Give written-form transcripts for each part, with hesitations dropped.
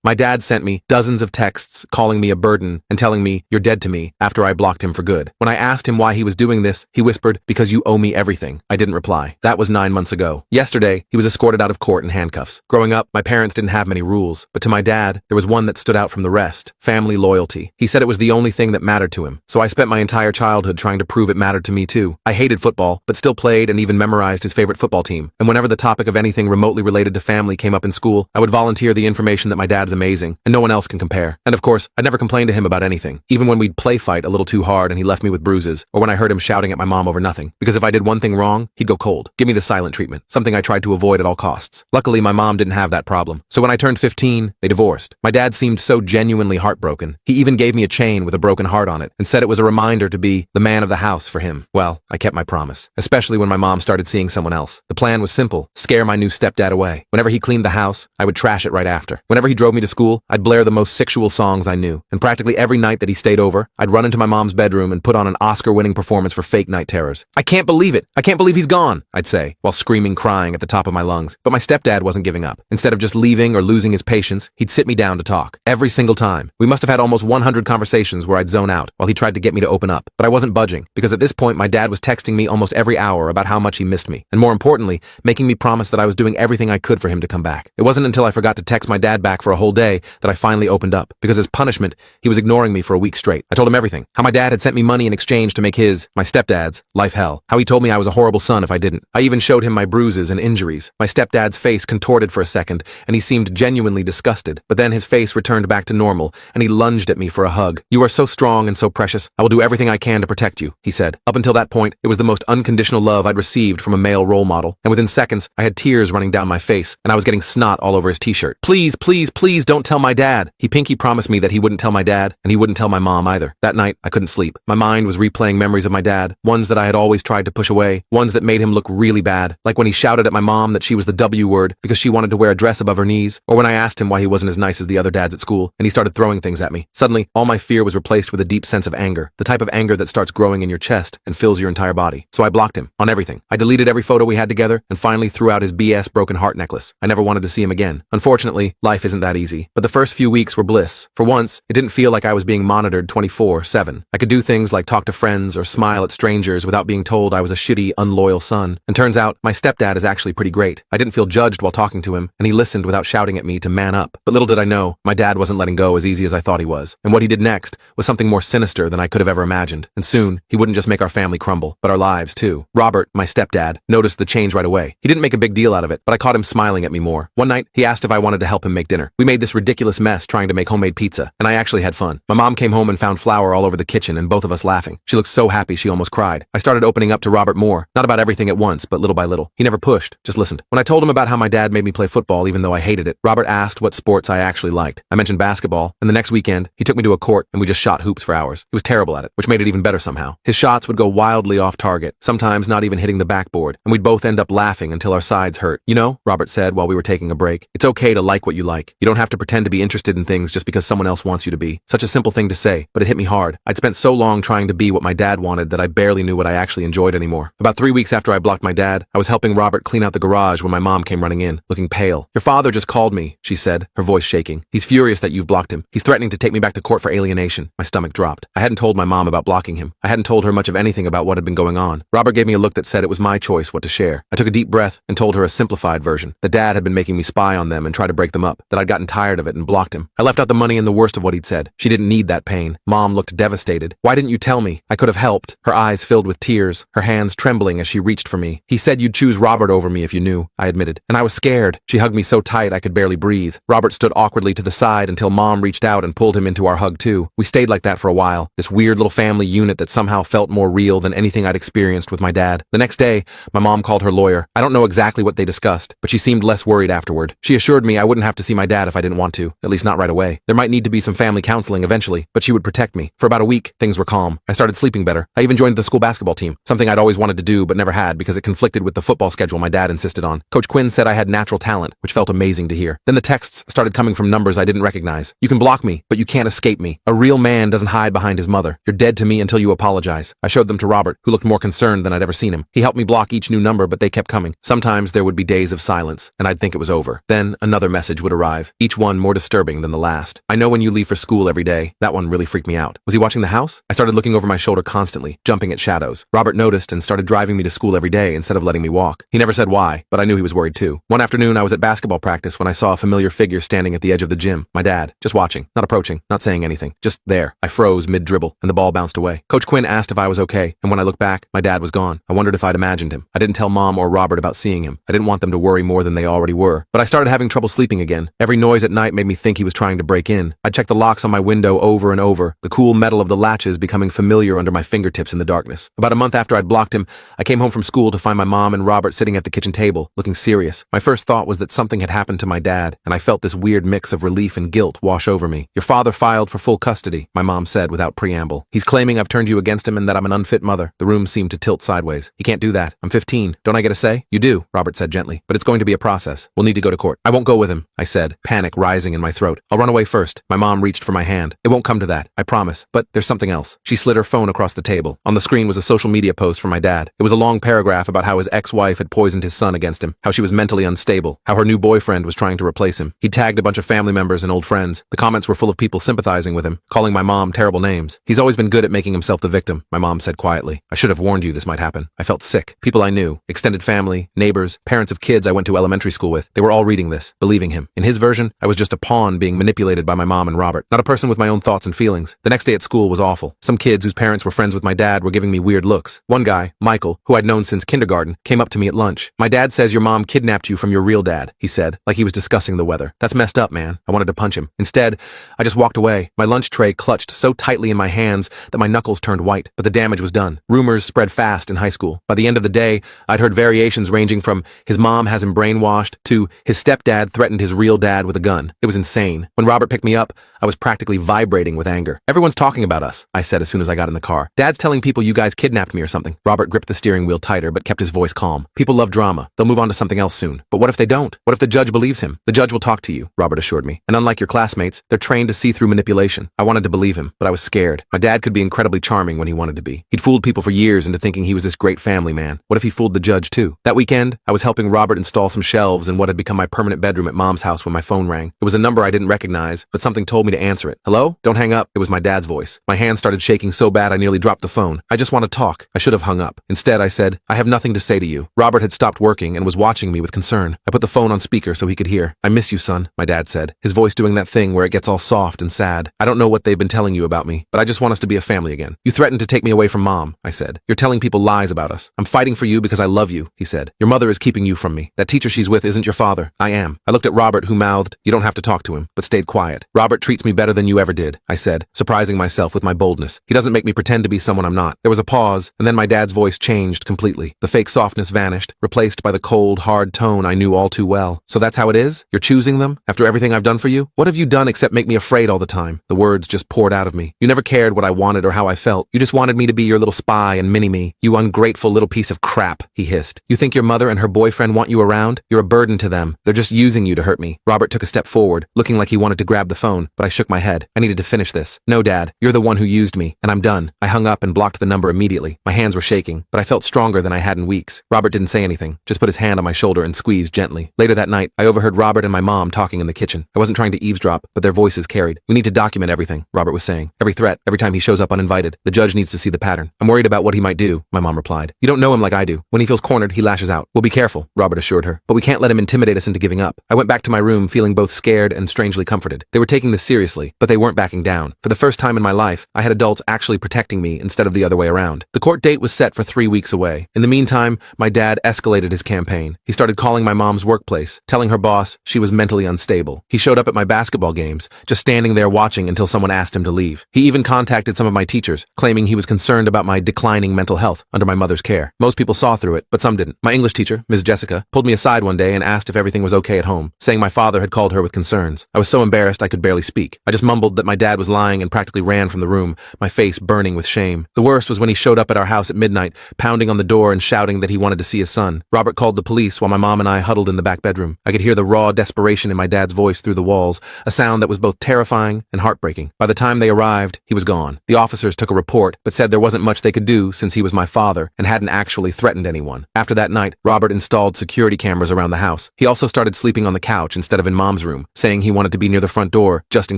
My dad sent me dozens of texts calling me a burden and telling me, "You're dead to me," after I blocked him for good. When I asked him why he was doing this, he whispered, "Because you owe me everything." I didn't reply. That was 9 months ago. Yesterday, he was escorted out of court in handcuffs. Growing up, my parents didn't have many rules, but to my dad, there was one that stood out from the rest: family loyalty. He said it was the only thing that mattered to him, so I spent my entire childhood trying to prove it mattered to me too. I hated football, but still played and even memorized his favorite football team. And whenever the topic of anything remotely related to family came up in school, I would volunteer the information that my dad's amazing, and no one else can compare. And of course, I'd never complain to him about anything, even when we'd play fight a little too hard and he left me with bruises, or when I heard him shouting at my mom over nothing. Because if I did one thing wrong, he'd go cold. Give me the silent treatment, something I tried to avoid at all costs. Luckily, my mom didn't have that problem. So when I turned 15, they divorced. My dad seemed so genuinely heartbroken. He even gave me a chain with a broken heart on it and said it was a reminder to be the man of the house for him. Well, I kept my promise, especially when my mom started seeing someone else. The plan was simple: scare my new stepdad away. Whenever he cleaned the house, I would trash it right after. Whenever he drove me to school, I'd blare the most sexual songs I knew. And practically every night that he stayed over, I'd run into my mom's bedroom and put on an Oscar-winning performance for fake night terrors. "I can't believe it! I can't believe he's gone!" I'd say, while screaming, crying at the top of my lungs. But my stepdad wasn't giving up. Instead of just leaving or losing his patience, he'd sit me down to talk. Every single time. We must have had almost 100 conversations where I'd zone out while he tried to get me to open up. But I wasn't budging, because at this point my dad was texting me almost every hour about how much he missed me, and more importantly, making me promise that I was doing everything I could for him to come back. It wasn't until I forgot to text my dad back for a whole day that I finally opened up, because as punishment, he was ignoring me for a week straight. I told him everything. How my dad had sent me money in exchange to make my stepdad's, life hell. How he told me I was a horrible son if I didn't. I even showed him my bruises and injuries. My stepdad's face contorted for a second, and he seemed genuinely disgusted. But then his face returned back to normal, and he lunged at me for a hug. "You are so strong and so precious. I will do everything I can to protect you," he said. Up until that point, it was the most unconditional love I'd received from a male role model, and within seconds, I had tears running down my face, and I was getting snot all over his t-shirt. "Please, please, please don't tell my dad." He pinky promised me that he wouldn't tell my dad, and he wouldn't tell my mom either. That night, I couldn't sleep. My mind was replaying memories of my dad, ones that I had always tried to push away, ones that made him look really bad, like when he shouted at my mom that she was the W word because she wanted to wear a dress above her knees, or when I asked him why he wasn't as nice as the other dads at school, and he started throwing things at me. Suddenly, all my fear was replaced with a deep sense of anger, the type of anger that starts growing in your chest and fills your entire body. So I blocked him on everything. I deleted every photo we had together and finally threw out his BS broken heart necklace. I never wanted to see him again. Unfortunately, life isn't that easy, but the first few weeks were bliss. For once, it didn't feel like I was being monitored 24/7. I could do things like talk to friends or smile at strangers without being told I was a shitty, unloyal son. And turns out, my stepdad is actually pretty great. I didn't feel judged while talking to him, and he listened without shouting at me to man up. But little did I know, my dad wasn't letting go as easy as I thought he was. And what he did next was something more sinister than I could have ever imagined. And soon, he wouldn't just make our family crumble, but our lives too. Robert, my stepdad, noticed the change right away. He didn't make a big deal out of it, but I caught him smiling at me more. One night, he asked if I wanted to help him make dinner. We made this ridiculous mess trying to make homemade pizza, and I actually had fun. My mom came home and found flour all over the kitchen and both of us laughing. She looked so happy she almost cried. I started opening up to Robert more, not about everything at once, but little by little. He never pushed, just listened. When I told him about how my dad made me play football even though I hated it, Robert asked what sports I actually liked. I mentioned basketball, and the next weekend, he took me to a court and we just shot hoops for hours. He was terrible at it, which made it even better somehow. His shots would go wildly off target, sometimes not even hitting the backboard, and we'd both end up laughing until our sides hurt. "You know," Robert said while we were taking a break, "it's okay to like what you like. You don't have to pretend to be interested in things just because someone else wants you to be." Such a simple thing to say, but it hit me hard. I'd spent so long trying to be what my dad wanted that I barely knew what I actually enjoyed anymore. About 3 weeks after I blocked my dad, I was helping Robert clean out the garage when my mom came running in, looking pale. "Your father just called me," she said, her voice shaking. "He's furious that you've blocked him. He's threatening to take me back to court for alienation." My stomach dropped. I hadn't told my mom about blocking him. I hadn't told her much of anything about what had been going on. Robert gave me a look that said it was my choice what to share. I took a deep breath and told her a simplified version. That dad had been making me spy on them and try to break them up, that I'd gotten tired of it and blocked him. I left out the money and the worst of what he'd said. She didn't need that pain. Mom looked devastated. "Why didn't you tell me? I could have helped." Her eyes filled with tears, her hands trembling as she reached for me. "He said you'd choose Robert over me if you knew," I admitted. "And I was scared." She hugged me so tight I could barely breathe. Robert stood awkwardly to the side until Mom reached out and pulled him into our hug too. We stayed like that for a while, this weird little family unit that somehow felt more real than anything I'd experienced with my dad. The next day, my mom called her lawyer. I don't know exactly what they discussed, but she seemed less worried afterward. She assured me I wouldn't have to see my dad if I didn't want to, at least not right away. There might need to be some family counseling eventually, but she would protect me. For about a week, things were calm. I started sleeping better. I even joined the school basketball team, something I'd always wanted to do but never had because it conflicted with the football schedule my dad insisted on. Coach Quinn said I had natural talent, which felt amazing to hear. Then the texts started coming from numbers I didn't recognize. "You can block me, but you can't escape me. A real man doesn't hide behind his mother. You're dead to me until you apologize." I showed them to Robert, who looked more concerned than I'd ever seen him. He helped me block each new number, but they kept coming. Sometimes there would be days of silence, and I'd think it was over. Then another message would arrive. Each each one more disturbing than the last. I know when you leave for school every day. That one really freaked me out. Was he watching the house? I started looking over my shoulder constantly, jumping at shadows. Robert noticed and started driving me to school every day instead of letting me walk. He never said why, but I knew he was worried too. One afternoon, I was at basketball practice when I saw a familiar figure standing at the edge of the gym. My dad, just watching, not approaching, not saying anything, just there. I froze mid-dribble, and the ball bounced away. Coach Quinn asked if I was okay, and when I looked back, my dad was gone. I wondered if I'd imagined him. I didn't tell Mom or Robert about seeing him. I didn't want them to worry more than they already were. But I started having trouble sleeping again. Every noise at night made me think he was trying to break in. I'd check the locks on my window over and over, the cool metal of the latches becoming familiar under my fingertips in the darkness. About a month after I'd blocked him, I came home from school to find my mom and Robert sitting at the kitchen table, looking serious. My first thought was that something had happened to my dad, and I felt this weird mix of relief and guilt wash over me. Your father filed for full custody, my mom said without preamble. He's claiming I've turned you against him and that I'm an unfit mother. The room seemed to tilt sideways. He can't do that. I'm 15. Don't I get a say? You do, Robert said gently, but it's going to be a process. We'll need to go to court. I won't go with him, I said, panic rising in my throat. I'll run away first. My mom reached for my hand. It won't come to that, I promise. But there's something else. She slid her phone across the table. On the screen was a social media post from my dad. It was a long paragraph about how his ex-wife had poisoned his son against him, how she was mentally unstable, how her new boyfriend was trying to replace him. He tagged a bunch of family members and old friends. The comments were full of people sympathizing with him, calling my mom terrible names. He's always been good at making himself the victim, my mom said quietly. I should have warned you this might happen. I felt sick. People I knew, extended family, neighbors, parents of kids I went to elementary school with, they were all reading this, believing him. In his version, I was just a pawn being manipulated by my mom and Robert, not a person with my own thoughts and feelings. The next day at school was awful. Some kids whose parents were friends with my dad were giving me weird looks. One guy, Michael, who I'd known since kindergarten, came up to me at lunch. My dad says your mom kidnapped you from your real dad, he said, like he was discussing the weather. That's messed up, man. I wanted to punch him. Instead, I just walked away. My lunch tray clutched so tightly in my hands that my knuckles turned white, but the damage was done. Rumors spread fast in high school. By the end of the day, I'd heard variations ranging from his mom has him brainwashed to his stepdad threatened his real dad with a gun. It was insane. When Robert picked me up, I was practically vibrating with anger. Everyone's talking about us, I said as soon as I got in the car. Dad's telling people you guys kidnapped me or something. Robert gripped the steering wheel tighter but kept his voice calm. People love drama. They'll move on to something else soon. But what if they don't? What if the judge believes him? The judge will talk to you, Robert assured me. And unlike your classmates, they're trained to see through manipulation. I wanted to believe him, but I was scared. My dad could be incredibly charming when he wanted to be. He'd fooled people for years into thinking he was this great family man. What if he fooled the judge too? That weekend, I was helping Robert install some shelves in what had become my permanent bedroom at Mom's house when my phone rang. It was a number I didn't recognize, but something told me to answer it. Hello? Don't hang up. It was my dad's voice. My hand started shaking so bad I nearly dropped the phone. I just want to talk. I should have hung up. Instead, I said, I have nothing to say to you. Robert had stopped working and was watching me with concern. I put the phone on speaker so he could hear. I miss you, son, my dad said, his voice doing that thing where it gets all soft and sad. I don't know what they've been telling you about me, but I just want us to be a family again. You threatened to take me away from Mom, I said. You're telling people lies about us. I'm fighting for you because I love you, he said. Your mother is keeping you from me. That teacher she's with isn't your father. I am. I looked at Robert, who mouthed, you don't have to talk to him, but stayed quiet. Robert treats me better than you ever did, I said, surprising myself with my boldness. He doesn't make me pretend to be someone I'm not. There was a pause, and then my dad's voice changed completely. The fake softness vanished, replaced by the cold, hard tone I knew all too well. So that's how it is? You're choosing them? After everything I've done for you? What have you done except make me afraid all the time? The words just poured out of me. You never cared what I wanted or how I felt. You just wanted me to be your little spy and mini-me. You ungrateful little piece of crap, he hissed. You think your mother and her boyfriend want you around? You're a burden to them. They're just using you to hurt me. Robert took a step forward, looking like he wanted to grab the phone, but I shook my head. I needed to finish this. No, Dad, you're the one who used me, and I'm done. I hung up and blocked the number immediately. My hands were shaking, but I felt stronger than I had in weeks. Robert didn't say anything, just put his hand on my shoulder and squeezed gently. Later that night, I overheard Robert and my mom talking in the kitchen. I wasn't trying to eavesdrop, but their voices carried. We need to document everything, Robert was saying. Every threat, every time he shows up uninvited. The judge needs to see the pattern. I'm worried about what he might do, my mom replied. You don't know him like I do. When he feels cornered, he lashes out. We'll be careful, Robert assured her, but we can't let him intimidate us into giving up. I went back to my room feeling both scared and strangely comforted. They were taking this seriously, but they weren't backing down. For the first time in my life, I had adults actually protecting me instead of the other way around. The court date was set for 3 weeks away. In the meantime, my dad escalated his campaign. He started calling my mom's workplace, telling her boss she was mentally unstable. He showed up at my basketball games, just standing there watching until someone asked him to leave. He even contacted some of my teachers, claiming he was concerned about my declining mental health under my mother's care. Most people saw through it, but some didn't. My English teacher, Ms. Jessica, pulled me aside one day and asked if everything was okay at home, saying my father had called her with concerns. I was so embarrassed I could barely speak. I just mumbled that my dad was lying and practically ran from the room, my face burning with shame. The worst was when he showed up at our house at midnight, pounding on the door and shouting that he wanted to see his son. Robert called the police while my mom and I huddled in the back bedroom. I could hear the raw desperation in my dad's voice through the walls, a sound that was both terrifying and heartbreaking. By the time they arrived, he was gone. The officers took a report, but said there wasn't much they could do since he was my father and hadn't actually threatened anyone. After that night, Robert installed security cameras around the house. He also started sleeping on the couch instead of in Mom's mom's room, saying he wanted to be near the front door, just in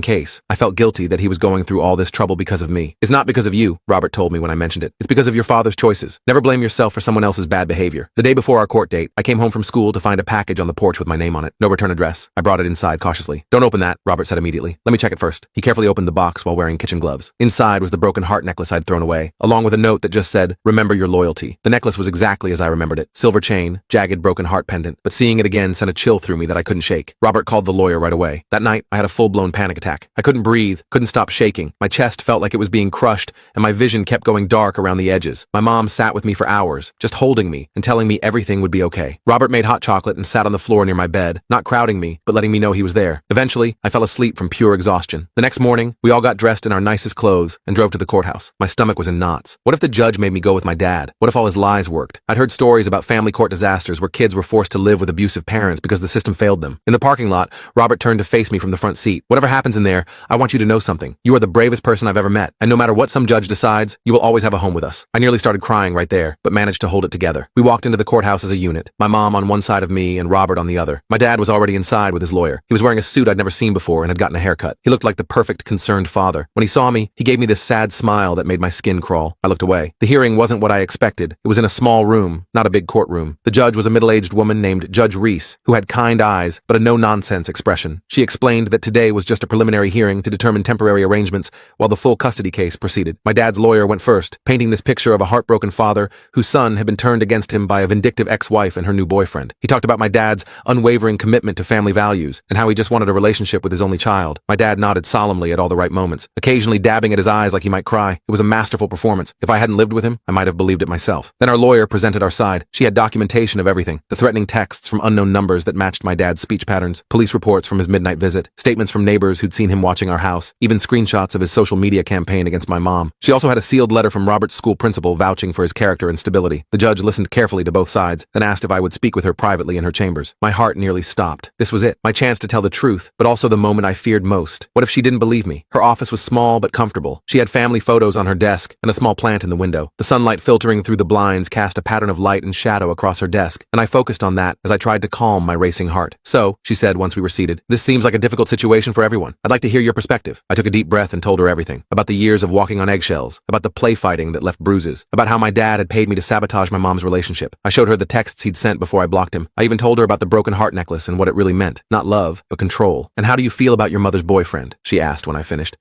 case. I felt guilty that he was going through all this trouble because of me. It's not because of you, Robert told me when I mentioned it. It's because of your father's choices. Never blame yourself for someone else's bad behavior. The day before our court date, I came home from school to find a package on the porch with my name on it. No return address. I brought it inside cautiously. Don't open that, Robert said immediately. Let me check it first. He carefully opened the box while wearing kitchen gloves. Inside was the broken heart necklace I'd thrown away, along with a note that just said, "Remember your loyalty." The necklace was exactly as I remembered it. Silver chain, jagged broken heart pendant, but seeing it again sent a chill through me that I couldn't shake. Robert called the lawyer right away. That night, I had a full-blown panic attack. I couldn't breathe, couldn't stop shaking. My chest felt like it was being crushed, and my vision kept going dark around the edges. My mom sat with me for hours, just holding me and telling me everything would be okay. Robert made hot chocolate and sat on the floor near my bed, not crowding me, but letting me know he was there. Eventually, I fell asleep from pure exhaustion. The next morning, we all got dressed in our nicest clothes and drove to the courthouse. My stomach was in knots. What if the judge made me go with my dad? What if all his lies worked? I'd heard stories about family court disasters where kids were forced to live with abusive parents because the system failed them. In the parking lot, Robert turned to face me from the front seat. "Whatever happens in there, I want you to know something. You are the bravest person I've ever met, and no matter what some judge decides, you will always have a home with us." I nearly started crying right there, but managed to hold it together. We walked into the courthouse as a unit, my mom on one side of me and Robert on the other. My dad was already inside with his lawyer. He was wearing a suit I'd never seen before and had gotten a haircut. He looked like the perfect concerned father. When he saw me, he gave me this sad smile that made my skin crawl. I looked away. The hearing wasn't what I expected. It was in a small room, not a big courtroom. The judge was a middle-aged woman named Judge Reese, who had kind eyes, but a no-nonsense expression. She explained that today was just a preliminary hearing to determine temporary arrangements while the full custody case proceeded. My dad's lawyer went first, painting this picture of a heartbroken father whose son had been turned against him by a vindictive ex-wife and her new boyfriend. He talked about my dad's unwavering commitment to family values and how he just wanted a relationship with his only child. My dad nodded solemnly at all the right moments, occasionally dabbing at his eyes like he might cry. It was a masterful performance. If I hadn't lived with him, I might have believed it myself. Then our lawyer presented our side. She had documentation of everything. The threatening texts from unknown numbers that matched my dad's speech patterns, police reports from his midnight visit, statements from neighbors who'd seen him watching our house, even screenshots of his social media campaign against my mom. She also had a sealed letter from Robert's school principal vouching for his character and stability. The judge listened carefully to both sides, then asked if I would speak with her privately in her chambers. My heart nearly stopped. This was it, my chance to tell the truth, but also the moment I feared most. What if she didn't believe me? Her office was small but comfortable. She had family photos on her desk and a small plant in the window. The sunlight filtering through the blinds cast a pattern of light and shadow across her desk, and I focused on that as I tried to calm my racing heart. "So," she said once we were seated, "this seems like a difficult situation for everyone. I'd like to hear your perspective." I took a deep breath and told her everything. About the years of walking on eggshells, about the play fighting that left bruises, about how my dad had paid me to sabotage my mom's relationship. I showed her the texts he'd sent before I blocked him. I even told her about the broken heart necklace and what it really meant. Not love, but control. "And how do you feel about your mother's boyfriend?" she asked when I finished.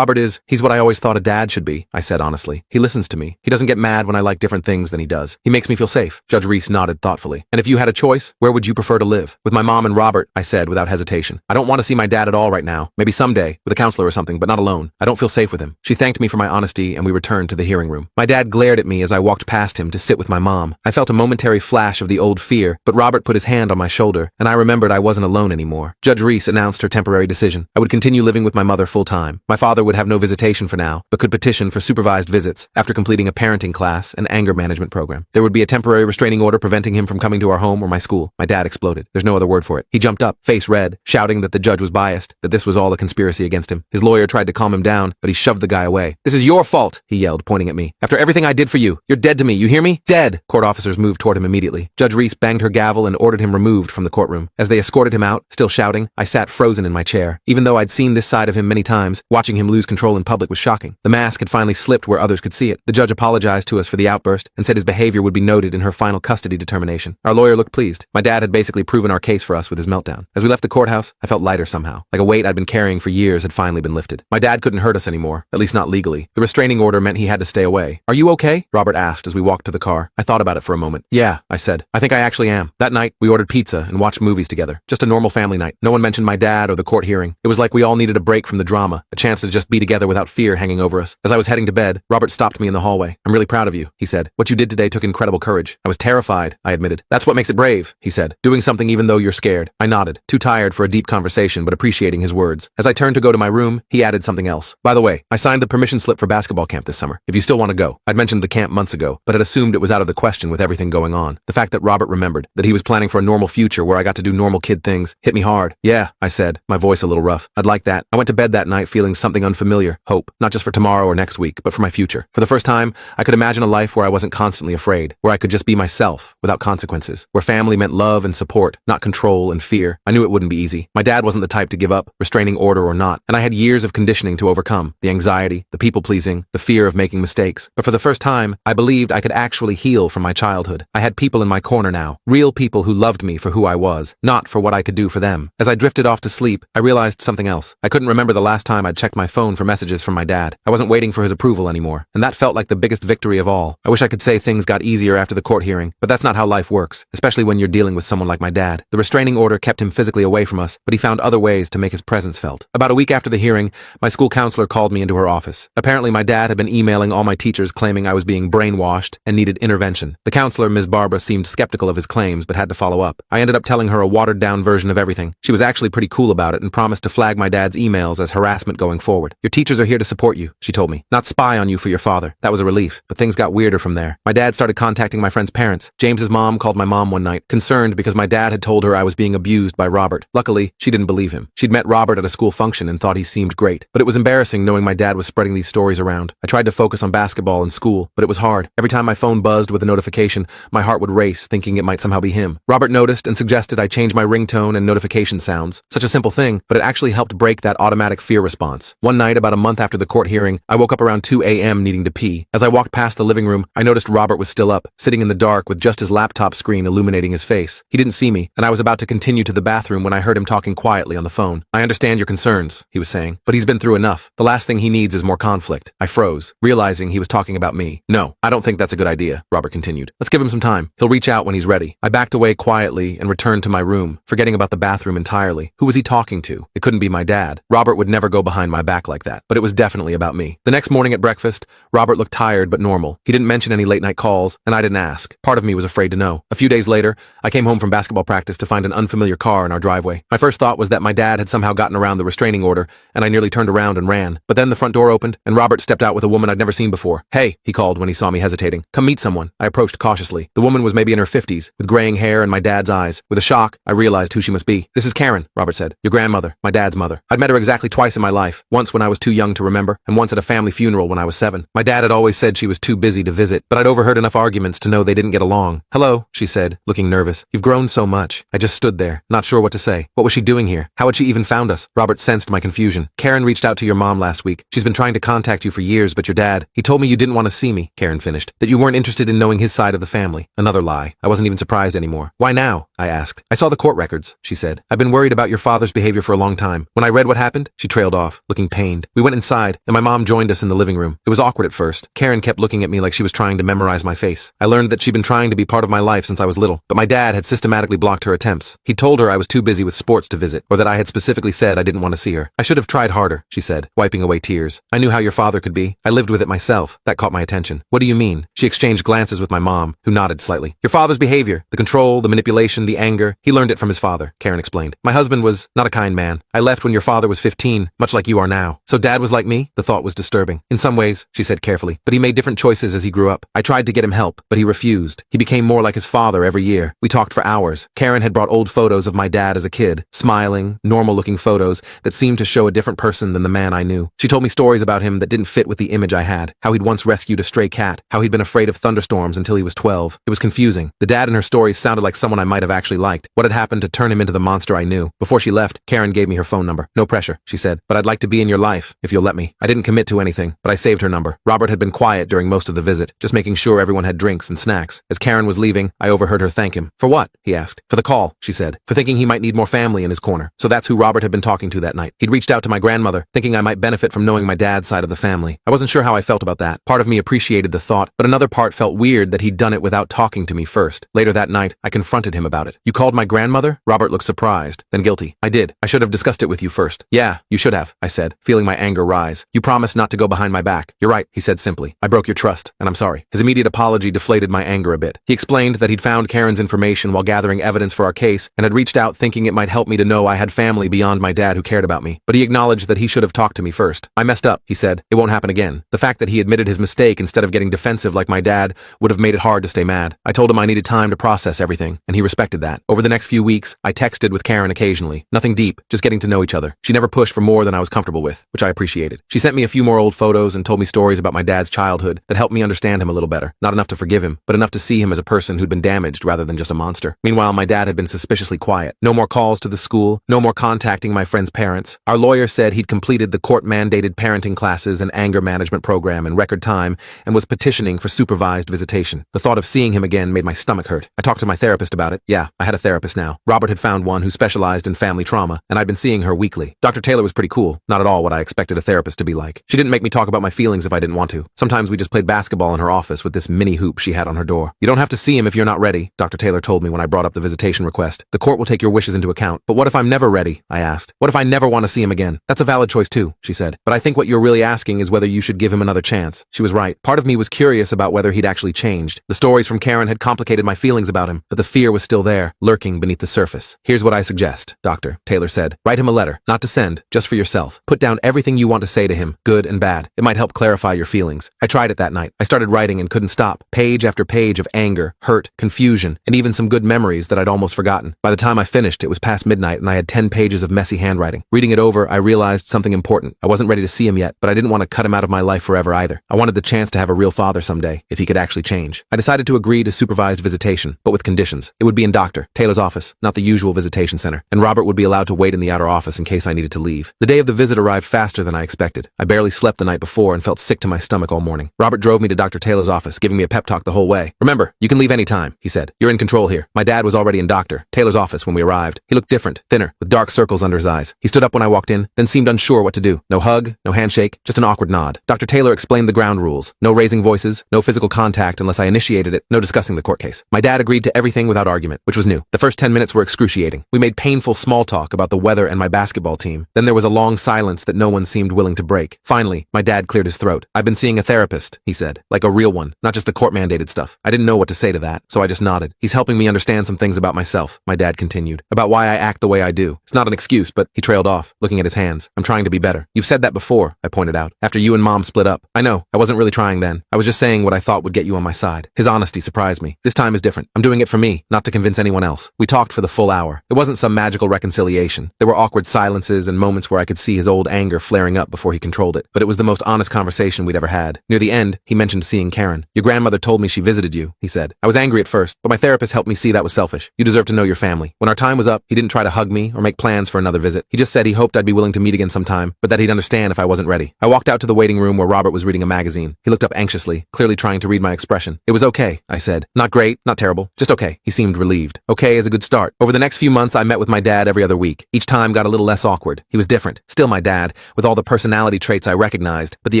He's what I always thought a dad should be," I said honestly. "He listens to me. He doesn't get mad when I like different things than he does. He makes me feel safe." Judge Reese nodded thoughtfully. "And if you had a choice, where would you prefer to live?" "With my mom and Robert," I said without hesitation. "I don't want to see my dad at all right now. Maybe someday, with a counselor or something, but not alone. I don't feel safe with him." She thanked me for my honesty and we returned to the hearing room. My dad glared at me as I walked past him to sit with my mom. I felt a momentary flash of the old fear, but Robert put his hand on my shoulder and I remembered I wasn't alone anymore. Judge Reese announced her temporary decision. I would continue living with my mother full-time. My father would have no visitation for now, but could petition for supervised visits after completing a parenting class and anger management program. There would be a temporary restraining order preventing him from coming to our home or my school. My dad exploded. There's no other word for it. He jumped up, face red, shouting that the judge was biased, that this was all a conspiracy against him. His lawyer tried to calm him down, but he shoved the guy away. "This is your fault," he yelled, pointing at me. "After everything I did for you, you're dead to me, you hear me? Dead!" Court officers moved toward him immediately. Judge Reese banged her gavel and ordered him removed from the courtroom. As they escorted him out, still shouting, I sat frozen in my chair. Even though I'd seen this side of him many times, watching him lose control in public was shocking. The mask had finally slipped where others could see it. The judge apologized to us for the outburst and said his behavior would be noted in her final custody determination. Our lawyer looked pleased. My dad had basically proven our case for us with his meltdown. As we left the courthouse, I felt lighter somehow, like a weight I'd been carrying for years had finally been lifted. My dad couldn't hurt us anymore, at least not legally. The restraining order meant he had to stay away. "Are you okay?" Robert asked as we walked to the car. I thought about it for a moment. "Yeah," I said. "I think I actually am." That night, we ordered pizza and watched movies together. Just a normal family night. No one mentioned my dad or the court hearing. It was like we all needed a break from the drama, a chance to just be together without fear hanging over us. As I was heading to bed, Robert stopped me in the hallway. "I'm really proud of you," he said. "What you did today took incredible courage." "I was terrified," I admitted. "That's what makes it brave," he said. "Doing something even though you're scared." I nodded, too tired for a deep conversation but appreciating his words. As I turned to go to my room, he added something else. "By the way, I signed the permission slip for basketball camp this summer, if you still want to go." I'd mentioned the camp months ago, but had assumed it was out of the question with everything going on. The fact that Robert remembered, that he was planning for a normal future where I got to do normal kid things, hit me hard. "Yeah," I said, my voice a little rough. "I'd like that." I went to bed that night feeling something unfamiliar, hope, not just for tomorrow or next week, but for my future. For the first time, I could imagine a life where I wasn't constantly afraid, where I could just be myself, without consequences, where family meant love and support, not control and fear. I knew it wouldn't be easy. easy. My dad wasn't the type to give up, restraining order or not, and I had years of conditioning to overcome. The anxiety, the people-pleasing, the fear of making mistakes. But for the first time, I believed I could actually heal from my childhood. I had people in my corner now. Real people who loved me for who I was, not for what I could do for them. As I drifted off to sleep, I realized something else. I couldn't remember the last time I'd checked my phone for messages from my dad. I wasn't waiting for his approval anymore, and that felt like the biggest victory of all. I wish I could say things got easier after the court hearing, but that's not how life works, especially when you're dealing with someone like my dad. The restraining order kept him physically away from us, but he found other ways to make his presence felt. About a week after the hearing, my school counselor called me into her office. Apparently, my dad had been emailing all my teachers claiming I was being brainwashed and needed intervention. The counselor, Ms. Barbara, seemed skeptical of his claims, but had to follow up. I ended up telling her a watered-down version of everything. She was actually pretty cool about it and promised to flag my dad's emails as harassment going forward. Your teachers are here to support you, she told me, not spy on you for your father. That was a relief, but things got weirder from there. My dad started contacting my friend's parents. James's mom called my mom one night, concerned because my dad had told her I was being abused by Robert. Luckily, she didn't believe him. She'd met Robert at a school function and thought he seemed great, but it was embarrassing knowing my dad was spreading these stories around. I tried to focus on basketball and school, but it was hard. Every time my phone buzzed with a notification, my heart would race, thinking it might somehow be him. Robert noticed and suggested I change my ringtone and notification sounds. Such a simple thing, but it actually helped break that automatic fear response. One night, about a month after the court hearing, I woke up around 2 a.m. needing to pee. As I walked past the living room, I noticed Robert was still up, sitting in the dark with just his laptop screen illuminating his face. He didn't see me, and I was about to continue to the bathroom when I heard him talking quietly on the phone. I understand your concerns, he was saying, but he's been through enough. The last thing he needs is more conflict. I froze, realizing he was talking about me. No, I don't think that's a good idea, Robert continued. Let's give him some time. He'll reach out when he's ready. I backed away quietly and returned to my room, forgetting about the bathroom entirely. Who was he talking to? It couldn't be my dad. Robert would never go behind my back like that, but it was definitely about me. The next morning at breakfast, Robert looked tired but normal. He didn't mention any late-night calls, and I didn't ask. Part of me was afraid to know. A few days later, I came home from basketball practice to find an unfamiliar car in our driveway. My first thought was that my dad had somehow gotten around the restraining order, and I nearly turned around and ran. But then the front door opened, and Robert stepped out with a woman I'd never seen before. Hey, he called when he saw me hesitating. Come meet someone. I approached cautiously. The woman was maybe in her 50s, with graying hair and my dad's eyes. With a shock, I realized who she must be. This is Karen, Robert said. Your grandmother, my dad's mother. I'd met her exactly twice in my life, once when I was too young to remember, and once at a family funeral when I was 7. My dad had always said she was too busy to visit, but I'd overheard enough arguments to know they didn't get along. Hello, she said, looking nervous. You've grown so much. I just stood there, not sure what to say. What was she doing here? How had she even found us? Robert sensed my confusion. Karen reached out to your mom last week. She's been trying to contact you for years, but your dad, he told me you didn't want to see me, Karen finished. That you weren't interested in knowing his side of the family. Another lie. I wasn't even surprised anymore. Why now? I asked. I saw the court records, she said. I've been worried about your father's behavior for a long time. When I read what happened, she trailed off, looking pained. We went inside, and my mom joined us in the living room. It was awkward at first. Karen kept looking at me like she was trying to memorize my face. I learned that she'd been trying to be part of my life since I was little, but my dad had systematically blocked her attempts. He told her I was too busy with sports to visit, or that I had specifically said I didn't want to see her. I should have tried harder, she said, wiping away tears. I knew how your father could be. I lived with it myself. That caught my attention. What do you mean? She exchanged glances with my mom, who nodded slightly. Your father's behavior, the control, the manipulation, the anger, he learned it from his father, Karen explained. My husband was not a kind man. I left when your father was 15, much like you are now. So dad was like me? The thought was disturbing. In some ways, she said carefully, but he made different choices as he grew up. I tried to get him help, but he refused. He became more like his father every year. We talked for hours. Karen had brought old photos of my dad as a kid, smiling, normal-looking photos that seemed to show a different person than the man I knew. She told me stories about him that didn't fit with the image I had, how he'd once rescued a stray cat, how he'd been afraid of thunderstorms until he was 12. It was confusing. The dad in her stories sounded like someone I might have actually liked. What had happened to turn him into the monster I knew? Before she left, Karen gave me her phone number. No pressure, she said, but I'd like to be in your life, if you'll let me. I didn't commit to anything, but I saved her number. Robert had been quiet during most of the visit, just making sure everyone had drinks and snacks. As Karen was leaving, I overheard her thank him. For what? He asked. For the call, she said, for thinking he might need more family in his corner. So that's who Robert had been talking to that night. He'd reached out to my grandmother, thinking I might benefit from knowing my dad's side of the family. I wasn't sure how I felt about that. Part of me appreciated the thought, but another part felt weird that he'd done it without talking to me first. Later that night, I confronted him about it. You called my grandmother? Robert looked surprised, then guilty. I did. I should have discussed it with you first. Yeah, you should have, I said, feeling my anger rise. You promised not to go behind my back. You're right, he said simply. I broke your trust, and I'm sorry. His immediate apology deflated my anger a bit. He explained that he'd found Karen's information while gathering evidence for our case and had reached out thinking it might help me to know I had family beyond my dad who cared about me. But he acknowledged that he should have talked to me first. I messed up, he said. It won't happen again. The fact that he admitted his mistake instead of getting defensive like my dad would have made it hard to stay mad. I told him I needed time to process everything, and he respected that. Over the next few weeks, I texted with Karen occasionally. Nothing deep, just getting to know each other. She never pushed for more than I was comfortable with, which I appreciated. She sent me a few more old photos and told me stories about my dad's childhood that helped me understand him a little better. Not enough to forgive him, but enough to see him as a person who'd been damaged rather than just a monster. Meanwhile, my dad had been suspiciously quiet. No more calls to to the school, no more contacting my friend's parents. Our lawyer said he'd completed the court-mandated parenting classes and anger management program in record time and was petitioning for supervised visitation. The thought of seeing him again made my stomach hurt. I talked to my therapist about it. Yeah, I had a therapist now. Robert had found one who specialized in family trauma, and I'd been seeing her weekly. Dr. Taylor was pretty cool, not at all what I expected a therapist to be like. She didn't make me talk about my feelings if I didn't want to. Sometimes we just played basketball in her office with this mini hoop she had on her door. You don't have to see him if you're not ready, Dr. Taylor told me when I brought up the visitation request. The court will take your wishes into account. But what if I'm never ready? I asked. What if I never want to see him again? That's a valid choice too, she said. But I think what you're really asking is whether you should give him another chance. She was right. Part of me was curious about whether he'd actually changed. The stories from Karen had complicated my feelings about him, but the fear was still there, lurking beneath the surface. Here's what I suggest, Dr. Taylor said. Write him a letter, not to send, just for yourself. Put down everything you want to say to him, good and bad. It might help clarify your feelings. I tried it that night. I started writing and couldn't stop. Page after page of anger, hurt, confusion, and even some good memories that I'd almost forgotten. By the time I finished, it was past midnight and I had 10 pages of messy handwriting. Reading it over, I realized something important. I wasn't ready to see him yet, but I didn't want to cut him out of my life forever either. I wanted the chance to have a real father someday, if he could actually change. I decided to agree to supervised visitation, but with conditions. It would be in Dr. Taylor's office, not the usual visitation center, and Robert would be allowed to wait in the outer office in case I needed to leave. The day of the visit arrived faster than I expected. I barely slept the night before and felt sick to my stomach all morning. Robert drove me to Dr. Taylor's office, giving me a pep talk the whole way. Remember, you can leave any time, he said. You're in control here. My dad was already in Dr. Taylor's office when we arrived. He looked different, thinner, with dark circles under his eyes. He stood up when I walked in, then seemed unsure what to do. No hug, no handshake, just an awkward nod. Dr. Taylor explained the ground rules. No raising voices, no physical contact unless I initiated it, no discussing the court case. My dad agreed to everything without argument, which was new. The first 10 minutes were excruciating. We made painful small talk about the weather and my basketball team. Then there was a long silence that no one seemed willing to break. Finally, my dad cleared his throat. I've been seeing a therapist, he said, like a real one, not just the court-mandated stuff. I didn't know what to say to that, so I just nodded. He's helping me understand some things about myself, my dad continued, about why I act the way I do. It's not an excuse, but he trailed off, looking at his hands. I'm trying to be better. You've said that before, I pointed out, after you and Mom split up. I know, I wasn't really trying then. I was just saying what I thought would get you on my side. His honesty surprised me. This time is different. I'm doing it for me, not to convince anyone else. We talked for the full hour. It wasn't some magical reconciliation. There were awkward silences and moments where I could see his old anger flaring up before he controlled it. But it was the most honest conversation we'd ever had. Near the end, he mentioned seeing Karen. Your grandmother told me she visited you, he said. I was angry at first, but my therapist helped me see that was selfish. You deserve to know your family. When our time was up, he didn't try to hug me or make plans for another visit. He just said he hoped I'd be willing to meet again sometime, but that he'd understand if I wasn't ready. I walked out to the waiting room where Robert was reading a magazine. He looked up anxiously, clearly trying to read my expression. It was okay, I said. Not great, not terrible, just okay. He seemed relieved. Okay is a good start. Over the next few months, I met with my dad every other week. Each time got a little less awkward. He was different. Still my dad, with all the personality traits I recognized, but the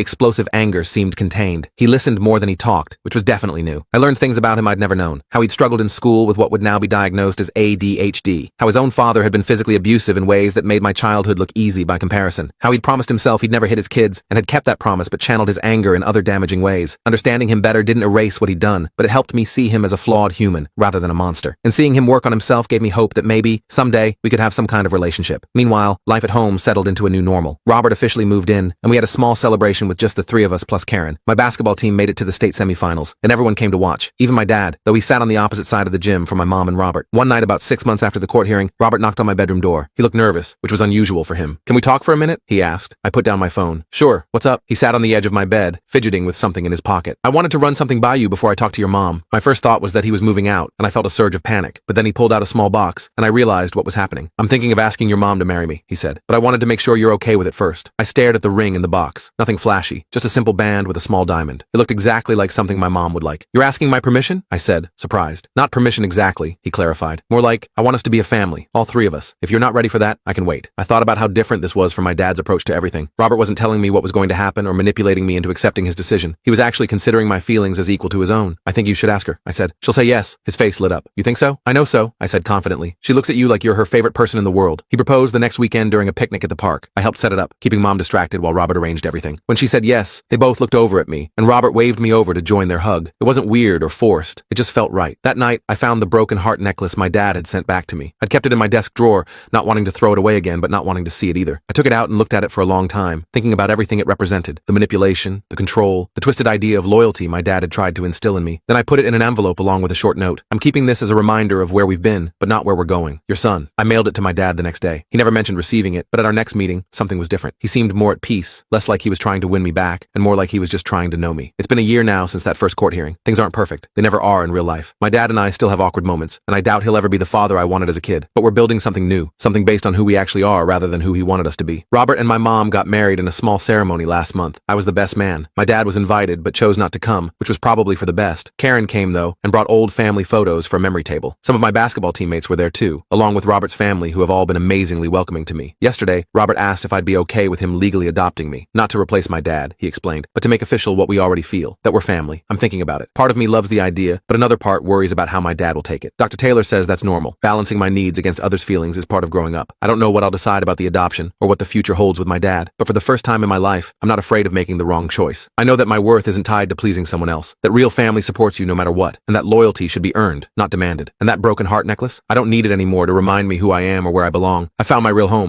explosive anger seemed contained. He listened more than he talked, which was definitely new. I learned things about him I'd never known. How he'd struggled in school with what would now be diagnosed as ADHD. How his own father had been physically abusive in ways that made my childhood look easy by comparison. How he'd promised himself he'd never hit his kids and had kept that promise but channeled his anger in other damaging ways. Understanding him better didn't erase what he'd done, but it helped me see him as a flawed human rather than a monster. And seeing him work on himself gave me hope that maybe, someday, we could have some kind of relationship. Meanwhile, life at home settled into a new normal. Robert officially moved in, and we had a small celebration with just the three of us plus Karen. My basketball team made it to the state semifinals, and everyone came to watch, even my dad, though he sat on the opposite side of the gym from my mom and Robert. One night about 6 months after the court hearing, Robert knocked on my bedroom door. He looked nervous, which was unusual for him. Can we talk for a minute? He asked. I put down my phone. Sure, what's up? He sat on the edge of my bed, fidgeting with something in his pocket. I wanted to run something by you before I talked to your mom. My first thought was that he was moving out, and I felt a surge of panic. But then he pulled out a small box, and I realized what was happening. I'm thinking of asking your mom to marry me, he said, but I wanted to make sure you're okay with it first. I stared at the ring in the box. Nothing flashy, just a simple band with a small diamond. It looked exactly like something my mom would like. You're asking my permission? I said, surprised. Not permission exactly, he clarified. More like, I want us to be a family, all three of us. If you're not ready for that, I can wait. I thought about how different this was from my dad's approach to everything. Robert wasn't telling me what was going to happen or manipulating me into accepting his decision. He was actually considering my feelings as equal to his own. I think you should ask her, I said. She'll say yes. His face lit up. You think so? I know so, I said confidently. She looks at you like you're her favorite person in the world. He proposed the next weekend during a picnic at the park. I helped set it up, keeping Mom distracted while Robert arranged everything. When she said yes, they both looked over at me, and Robert waved me over to join their hug. It wasn't weird or forced. It just felt right. That night, I found the broken heart necklace my dad had sent back to me. I'd kept it in my desk drawer, not wanting to throw it away again, but not wanting to see it either. I took it out and looked at it for a long time, thinking about everything it represented. The manipulation, the control, the twisted idea of loyalty my dad had tried to instill in me. Then I put it in an envelope along with a short note. I'm keeping this as a reminder of where we've been, but not where we're going. Your son. I mailed it to my dad the next day. He never mentioned receiving it, but at our next meeting, something was different. He seemed more at peace, less like he was trying to win me back, and more like he was just trying to know me. It's been a year now since that first court hearing. Things aren't perfect. They never are in real life. My dad and I still have awkward moments, and I doubt he'll ever be the father I wanted as a kid. But we're we're building something new, something based on who we actually are rather than who he wanted us to be. Robert and my mom got married in a small ceremony last month. I was the best man. My dad was invited, but chose not to come, which was probably for the best. Karen came, though, and brought old family photos for a memory table. Some of my basketball teammates were there too, along with Robert's family, who have all been amazingly welcoming to me. Yesterday, Robert asked if I'd be okay with him legally adopting me. Not to replace my dad, he explained, but to make official what we already feel, that we're family. I'm thinking about it. Part of me loves the idea, but another part worries about how my dad will take it. Dr. Taylor says that's normal. Balancing my needs against others' feelings is part of growing up. I don't know what I'll decide about the adoption or what the future holds with my dad, but for the first time in my life, I'm not afraid of making the wrong choice. I know that my worth isn't tied to pleasing someone else, that real family supports you no matter what, and that loyalty should be earned, not demanded. And that broken heart necklace? I don't need it anymore to remind me who I am or where I belong. I found my real home.